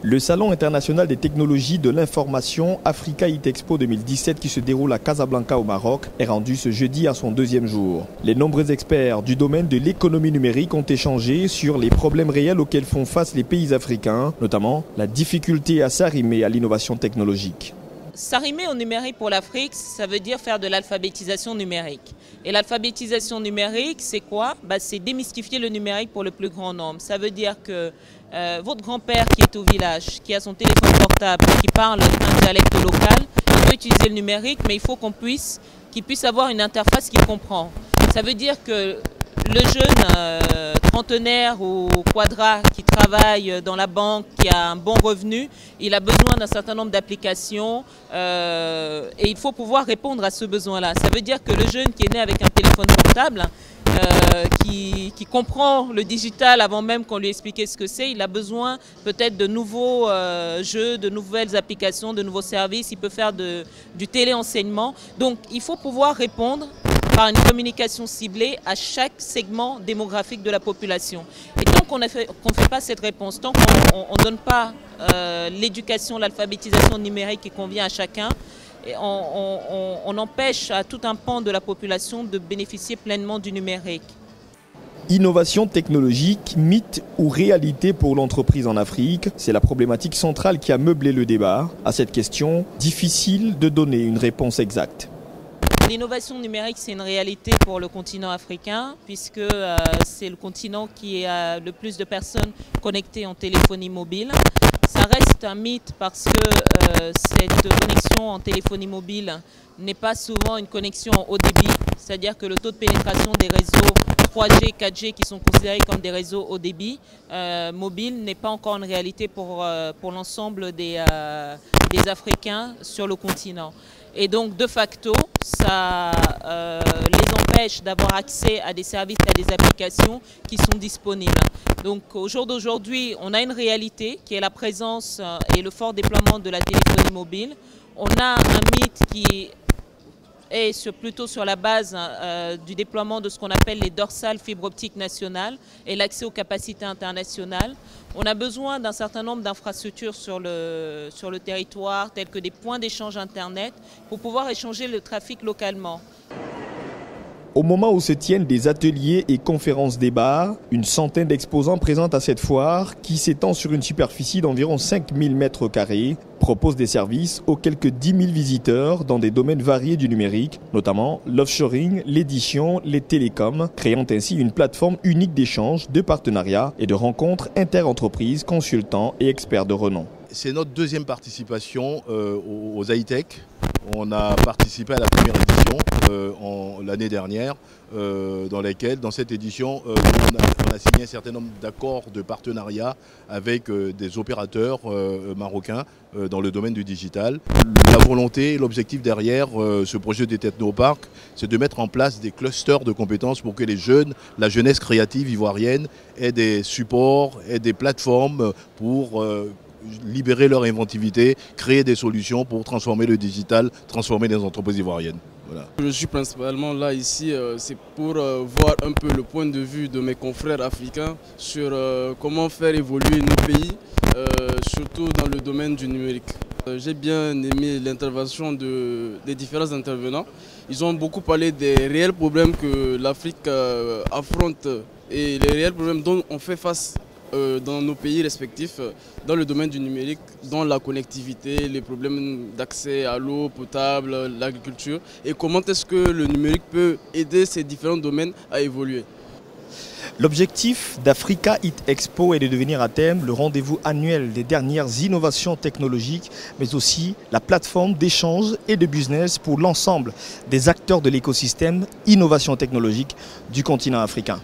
Le Salon international des technologies de l'information Africa IT Expo 2017 qui se déroule à Casablanca au Maroc est rendu ce jeudi à son deuxième jour. Les nombreux experts du domaine de l'économie numérique ont échangé sur les problèmes réels auxquels font face les pays africains, notamment la difficulté à s'arrimer à l'innovation technologique. S'arrimer au numérique pour l'Afrique, ça veut dire faire de l'alphabétisation numérique. Et l'alphabétisation numérique, c'est quoi? C'est démystifier le numérique pour le plus grand nombre. Ça veut dire que votre grand-père qui est au village, qui a son téléphone portable, qui parle un dialecte local, il peut utiliser le numérique, mais il faut qu'il puisse avoir une interface qu'il comprend. Ça veut dire que le jeune trentenaire ou quadra qui travaille dans la banque, qui a un bon revenu, il a besoin d'un certain nombre d'applications et il faut pouvoir répondre à ce besoin-là. Ça veut dire que le jeune qui est né avec un téléphone portable, qui comprend le digital avant même qu'on lui explique ce que c'est, il a besoin peut-être de nouveaux jeux, de nouvelles applications, de nouveaux services, il peut faire du téléenseignement. Donc il faut pouvoir répondre par une communication ciblée à chaque segment démographique de la population. Et tant qu'on ne fait pas cette réponse, tant qu'on ne donne pas l'éducation, l'alphabétisation numérique qui convient à chacun, et on empêche à tout un pan de la population de bénéficier pleinement du numérique. Innovation technologique, mythe ou réalité pour l'entreprise en Afrique, c'est la problématique centrale qui a meublé le débat. À cette question, difficile de donner une réponse exacte. L'innovation numérique, c'est une réalité pour le continent africain, puisque c'est le continent qui a le plus de personnes connectées en téléphonie mobile. Ça reste un mythe parce que cette connexion en téléphonie mobile n'est pas souvent une connexion en haut débit, c'est-à-dire que le taux de pénétration des réseaux 3G, 4G qui sont considérés comme des réseaux haut débit mobiles n'est pas encore une réalité pour l'ensemble des Africains sur le continent. Et donc, de facto, ça les empêche d'avoir accès à des services, à des applications qui sont disponibles. Donc, au jour d'aujourd'hui, on a une réalité qui est la présence et le fort déploiement de la téléphonie mobile. On a un mythe qui est plutôt sur la base du déploiement de ce qu'on appelle les dorsales fibres optiques nationales et l'accès aux capacités internationales. On a besoin d'un certain nombre d'infrastructures sur le territoire, telles que des points d'échange Internet, pour pouvoir échanger le trafic localement. Au moment où se tiennent des ateliers et conférences débats, une centaine d'exposants présentent à cette foire, qui s'étend sur une superficie d'environ 5000 m², propose des services aux quelques 10 000 visiteurs dans des domaines variés du numérique, notamment l'offshoring, l'édition, les télécoms, créant ainsi une plateforme unique d'échange, de partenariats et de rencontres inter-entreprises, consultants et experts de renom. C'est notre deuxième participation aux high-tech. On a participé à la première édition l'année dernière, dans cette édition, on a signé un certain nombre d'accords de partenariat avec des opérateurs marocains dans le domaine du digital. La volonté, l'objectif derrière ce projet des technoparcs, c'est de mettre en place des clusters de compétences pour que les jeunes, la jeunesse créative ivoirienne, aient des supports, aient des plateformes pour libérer leur inventivité, créer des solutions pour transformer le digital, transformer les entreprises ivoiriennes. Voilà. Je suis principalement là ici, c'est pour voir un peu le point de vue de mes confrères africains sur comment faire évoluer nos pays, surtout dans le domaine du numérique. J'ai bien aimé l'intervention des différents intervenants. Ils ont beaucoup parlé des réels problèmes que l'Afrique affronte et les réels problèmes dont on fait face dans nos pays respectifs, dans le domaine du numérique, dans la connectivité, les problèmes d'accès à l'eau potable, l'agriculture, et comment est-ce que le numérique peut aider ces différents domaines à évoluer. L'objectif d'Africa IT Expo est de devenir à terme le rendez-vous annuel des dernières innovations technologiques, mais aussi la plateforme d'échange et de business pour l'ensemble des acteurs de l'écosystème innovation technologique du continent africain.